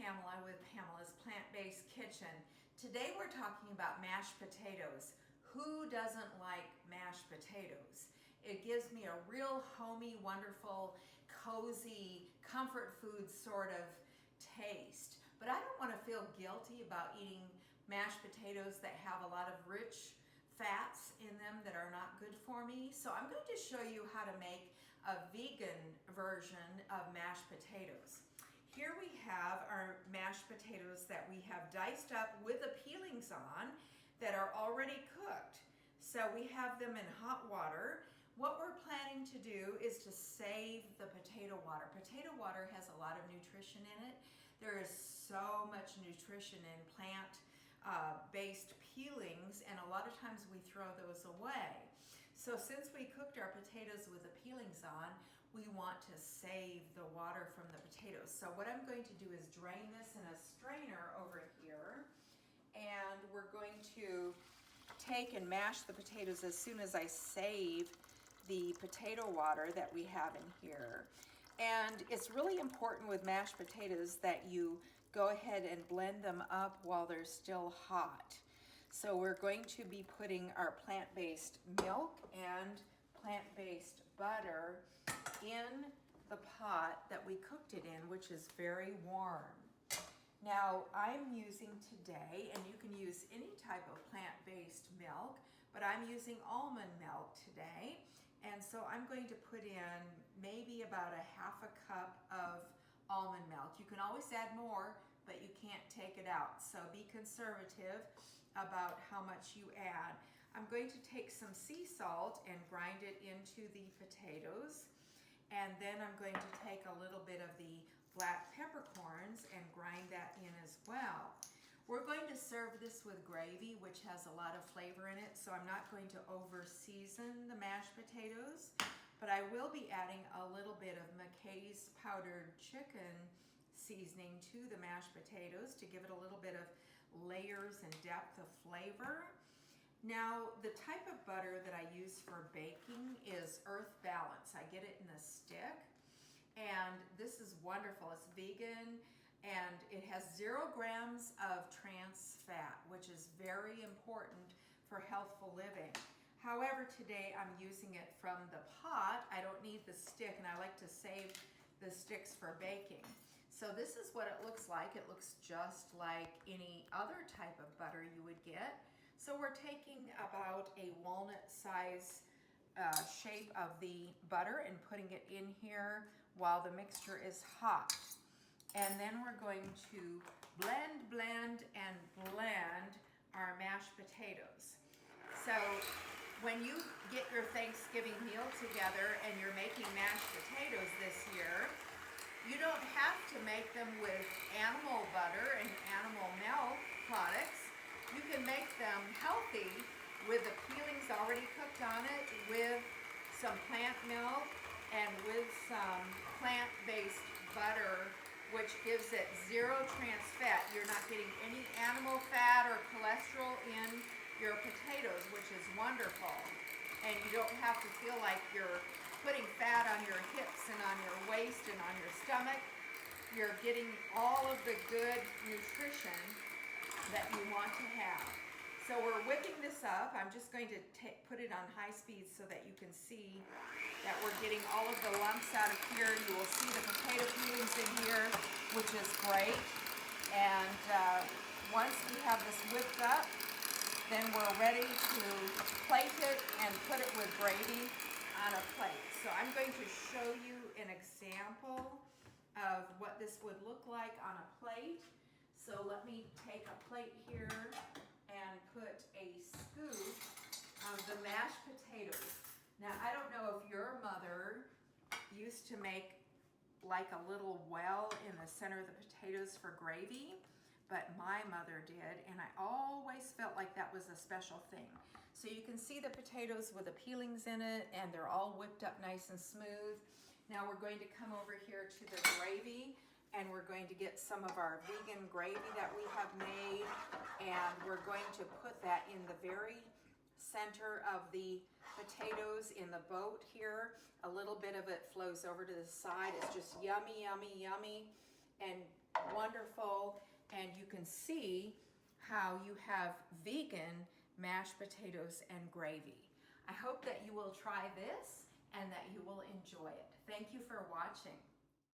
Pamela with Pamela's Plant-Based Kitchen. Today we're talking about mashed potatoes. Who doesn't like mashed potatoes? It gives me a real homey, wonderful, cozy, comfort food sort of taste. But I don't want to feel guilty about eating mashed potatoes that have a lot of rich fats in them that are not good for me. So I'm going to show you how to make a vegan version of mashed potatoes. Here we have our mashed potatoes that we have diced up with the peelings on that are already cooked. So we have them in hot water. What we're planning to do is to save the potato water. Potato water has a lot of nutrition in it. There is so much nutrition in plant-based peelings, and a lot of times we throw those away. So since we cooked our potatoes with the peelings on, we want to save the water from the potatoes. So what I'm going to do is drain this in a strainer over here, and we're going to take and mash the potatoes as soon as I save the potato water that we have in here. And it's really important with mashed potatoes that you go ahead and blend them up while they're still hot. So we're going to be putting our plant-based milk and plant-based butter in the pot that we cooked it in, which is very warm. Now I'm using today, and you can use any type of plant-based milk, but I'm using almond milk today. And so I'm going to put in maybe about a half a cup of almond milk. You can always add more, but you can't take it out. So be conservative about how much you add. I'm going to take some sea salt and grind it into the potatoes. And then I'm going to take a little bit of the black peppercorns and grind that in as well. We're going to serve this with gravy, which has a lot of flavor in it, so I'm not going to over season the mashed potatoes, but I will be adding a little bit of McKay's powdered chicken seasoning to the mashed potatoes to give it a little bit of layers and depth of flavor. Now, the type of butter that I use for baking is Earth Balance. I get it in a stick, and this is wonderful. It's vegan, and it has 0 grams of trans fat, which is very important for healthful living. However, today I'm using it from the pot. I don't need the stick, and I like to save the sticks for baking. So this is what it looks like. It looks just like any other type of butter you would get. So we're taking about a walnut size shape of the butter and putting it in here while the mixture is hot. And then we're going to blend our mashed potatoes. So when you get your Thanksgiving meal together and you're making mashed potatoes this year, you don't have to make them with animal butter and animal milk products. You can make them healthy with the peelings already cooked on it, with some plant milk and with some plant-based butter, which gives it 0 trans fat. You're not getting any animal fat or cholesterol in your potatoes, which is wonderful. And you don't have to feel like you're putting fat on your hips and on your waist and on your stomach. You're getting all of the good nutrition that you want to have. So we're whipping this up. I'm just going to put it on high speed so that you can see that we're getting all of the lumps out of here. You will see the potato peelings in here, which is great. And once we have this whipped up, then we're ready to plate it and put it with gravy on a plate. So I'm going to show you an example of what this would look like on a plate. So let me take a plate here and put a scoop of the mashed potatoes. Now, I don't know if your mother used to make like a little well in the center of the potatoes for gravy, but my mother did, and I always felt like that was a special thing. So you can see the potatoes with the peelings in it, and they're all whipped up nice and smooth. Now we're going to come over here to the gravy, and we're going to get some of our vegan gravy that we have made, and we're going to put that in the very center of the potatoes in the boat here. A little bit of it flows over to the side. It's just yummy, yummy, yummy, and one wonderful, and you can see how you have vegan mashed potatoes and gravy. I hope that you will try this and that you will enjoy it. Thank you for watching.